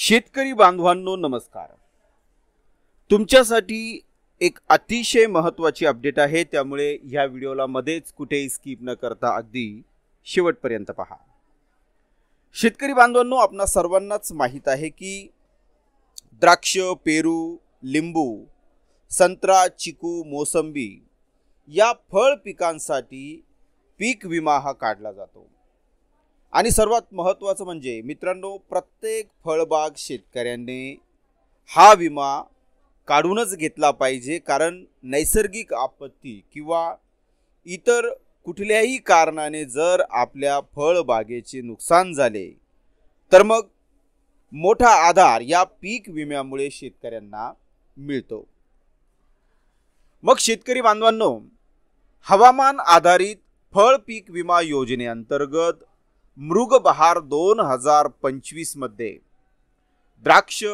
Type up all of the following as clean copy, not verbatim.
शेतकरी बांधवांनो नमस्कार. तुमच्यासाठी एक अतिशय महत्त्वाची अपडेट आहे, त्यामुळे ह्या व्हिडिओला मध्येच कुठेही स्किप न करता अगदी शेवटपर्यंत पहा. शेतकरी बांधवांनो, आपणा सर्वांनाच माहित आहे की द्राक्ष, पेरू, लिंबू, संत्रा, चिकू, मोसंबी या फळ पिकांसाठी पीक विमा हा काढला जातो. आणि सर्वात महत्त्वाचं म्हणजे मित्रांनो, प्रत्येक फळबाग शेतकऱ्यांनी हा विमा काढूनच घेतला पाहिजे, कारण नैसर्गिक आपत्ती किंवा इतर कुठल्याही कारणाने जर आपल्या फळबागेचे नुकसान झाले तर मग मोठा आधार या पीक विम्यामुळे शेतकऱ्यांना मिळतो. मग शेतकरी बांधवांनो, हवामान आधारित फळ पीक विमा योजनेअंतर्गत मृगबहार 2025 मध्ये द्राक्ष,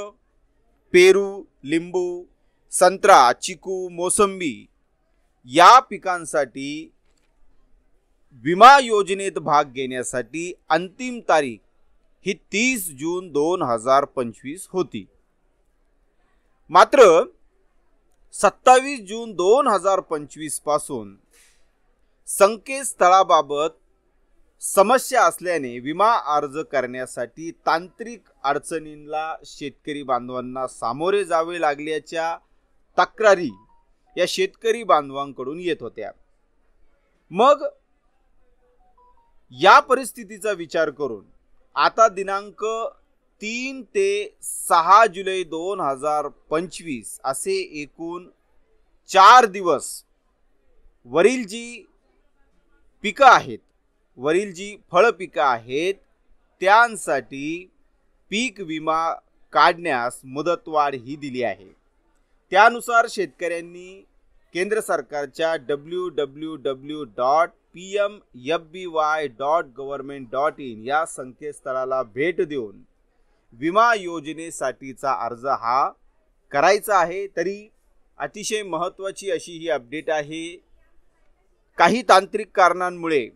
पेरू, लिंबू, संत्रा, चिकू, मोसंबी या पिकांसाठी विमा योजनेत भाग घेण्यासाठी अंतिम तारीख ही 30 जून 2025 होती. मात्र 27 जून 2025 पासून संकेतस्थळाबाबत समस्या असल्याने विमा अर्ज करण्यासाठी तांत्रिक अडचणींना शेतकरी बांधवांना सामोरे जावे लागल्याच्या तक्रारी या शेतकरी बांधवांकडून येत होत्या. मग या परिस्थितीचा विचार करून आता दिनांक 3 ते 6 जुलै 2025 असे एकूण 4 दिवस वरील जी पिकं आहेत, वरील जी फळ पिकं आहेत त्यांसाठी पीक विमा काढण्यास मुदतवाढ ही दिली आहे. त्यानुसार शेतकऱ्यांनी केंद्र सरकारच्या www.pmfby.government.in या संकेतस्थळाला भेट देऊन विमा योजनेसाठीचा अर्ज हा करायचा आहे. तरी अतिशय महत्त्वाची अशी ही अपडेट आहे. काही तांत्रिक कारणांमुळे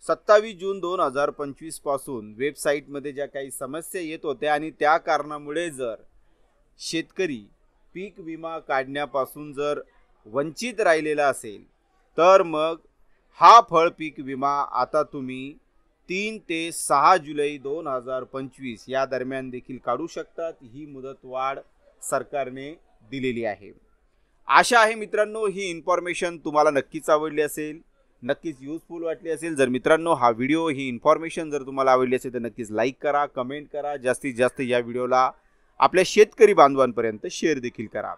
27 जून 2025 पासून वेबसाईटमध्ये ज्या काही समस्या येत होत्या आणि त्या कारणामुळे जर शेतकरी पीक विमा काढण्यापासून जर वंचित राहिलेला असेल तर मग हा फळ पीक विमा आता तुम्ही 3 ते 6 जुलै 2025 या दरम्यान देखील काढू शकतात. ही मुदतवाढ सरकारने दिलेली आहे. आशा आहे मित्रांनो, ही इन्फॉर्मेशन तुम्हाला नक्कीच आवडली असेल, नक्कीच यूजफुल वाटली असेल. जर मित्रांनो हा व्हिडिओ, ही इन्फॉर्मेशन जर तुम्हाला आवडली असेल तर नक्कीच लाईक करा, कमेंट करा, जास्तीत जास्त या व्हिडिओला आपल्या शेतकरी बांधवांपर्यंत शेअर देखील करा.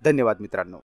धन्यवाद मित्रांनो.